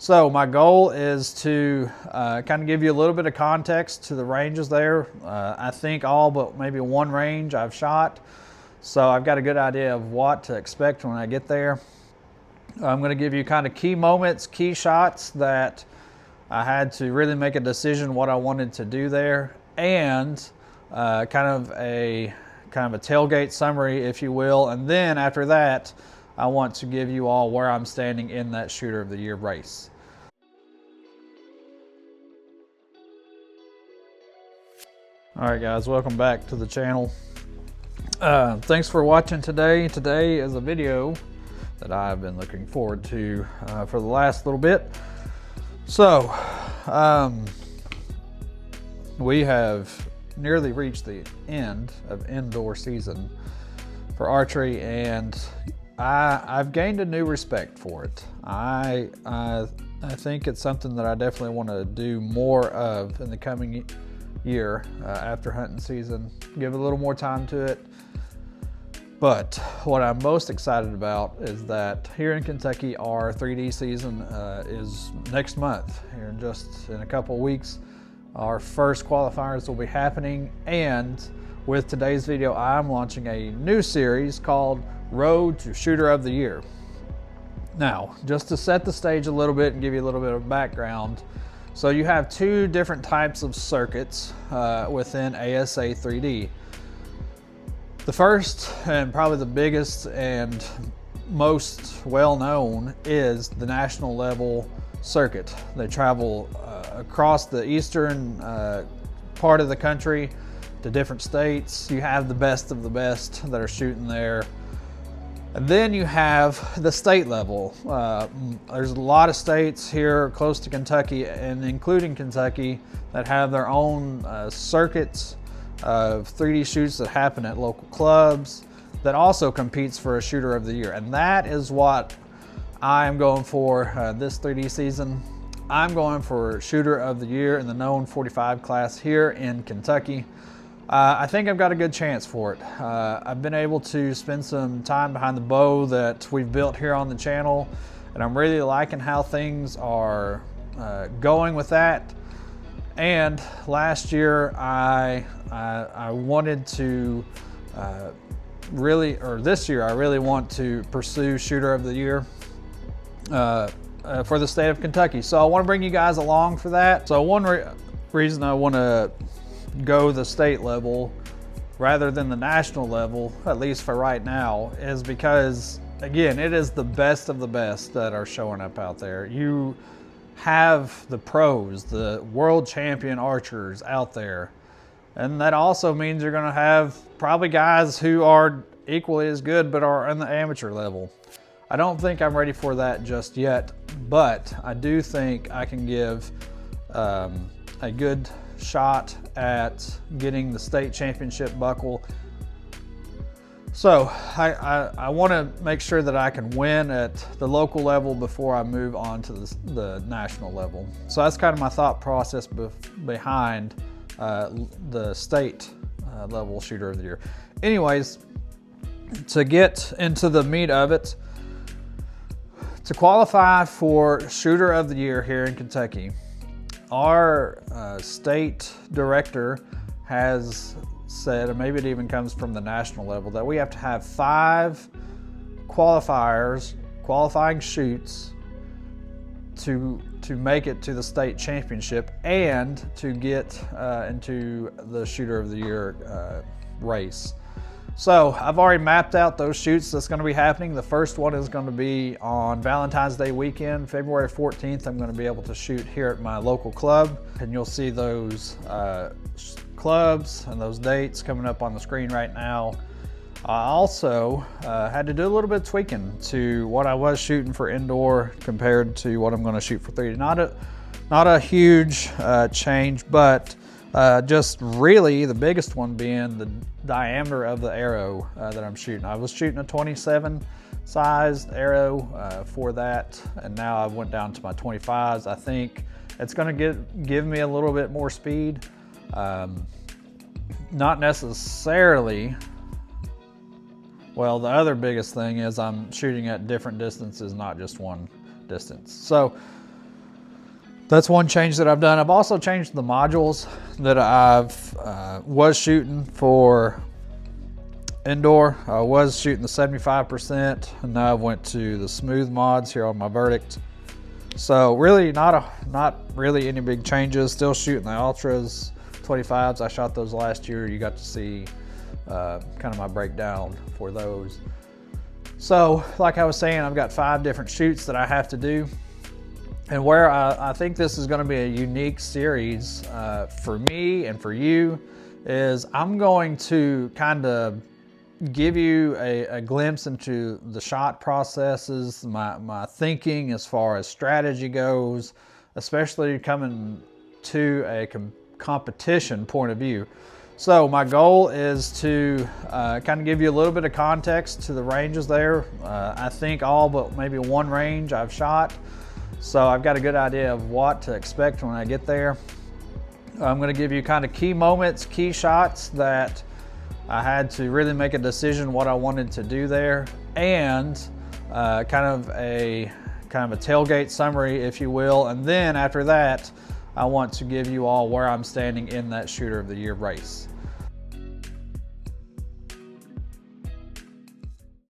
So my goal is to kind of give you a little bit of context to the ranges there. I think all but maybe one range I've shot. So I've got a good idea of what to expect when I get there. I'm going to give you kind of key moments, key shots that I had to really make a decision what I wanted to do there, and kind of a tailgate summary, if you will. And then after that, I want to give you all where I'm standing in that Shooter of the Year race. All right, guys, welcome back to the channel. Thanks for watching today. Today is a video that I've been looking forward to for the last little bit. So, we have nearly reached the end of indoor season for archery, and I've gained a new respect for it. I think it's something that I definitely want to do more of in the coming year after hunting season. Give a little more time to it. But what I'm most excited about is that here in Kentucky, our 3D season is next month. Here in just in a couple of weeks, our first qualifiers will be happening. And with today's video, I'm launching a new series called Road to Shooter of the Year. Now, just to set the stage a little bit and give you a little bit of background. So you have two different types of circuits within ASA 3D. The first, and probably the biggest and most well-known, is the national level circuit. They travel across the eastern part of the country to different states. You have the best of the best that are shooting there. And then you have the state level. There's a lot of states here close to Kentucky, and including Kentucky, that have their own circuits of 3D shoots that happen at local clubs that also competes for a Shooter of the Year. And that is what I'm going for this 3D season. I'm going for Shooter of the Year in the known 45 class here in Kentucky. I think I've got a good chance for it. I've been able to spend some time behind the bow that we've built here on the channel, and I'm really liking how things are going with that. And last year, I wanted to this year, I really want to pursue Shooter of the Year for the state of Kentucky. So I want to bring you guys along for that. So one reason I want to go the state level rather than the national level, at least for right now, is because, again, it is the best of the best that are showing up out there. You have the pros, the world champion archers out there. And that also means you're gonna have probably guys who are equally as good but are on the amateur level. I don't think I'm ready for that just yet, but I do think I can give a good shot at getting the state championship buckle. So I want to make sure that I can win at the local level before I move on to the national level. So that's kind of my thought process behind the state level Shooter of the Year. Anyways, to get into the meat of it, to qualify for Shooter of the Year here in Kentucky, our state director has said, and maybe it even comes from the national level, that we have to have 5 qualifying shoots to make it to the state championship and to get into the Shooter of the Year race. So I've already mapped out those shoots that's going to be happening. The first one is going to be on Valentine's Day weekend, February 14th. I'm going to be able to shoot here at my local club, and you'll see those clubs and those dates coming up on the screen right now. I also had to do a little bit of tweaking to what I was shooting for indoor compared to what I'm going to shoot for 3D. Not a huge change, but just really the biggest one being the diameter of the arrow that I'm shooting. I was shooting a 27 sized arrow for that, and now I went down to my 25s. I think it's going to give me a little bit more speed. Not necessarily. Well, the other biggest thing is I'm shooting at different distances, not just one distance. So That's one change that I've done. I've also changed the modules that I've was shooting for indoor. I was shooting the 75%, and now I went to the smooth mods here on my Verdict. So really not really any big changes. Still shooting the Ultras 25s. I shot those last year. You got to see kind of my breakdown for those. So like I was saying, I've got 5 different shoots that I have to do. And where I think this is going to be a unique series for me and for you is I'm going to kind of give you a glimpse into the shot processes, my thinking as far as strategy goes, especially coming to a competition point of view. So my goal is to kind of give you a little bit of context to the ranges there. I think all but maybe one range I've shot. So I've got a good idea of what to expect when I get there. I'm going to give you kind of key moments, key shots that I had to really make a decision what I wanted to do there, and kind of a tailgate summary, if you will. And then after that, I want to give you all where I'm standing in that Shooter of the Year race.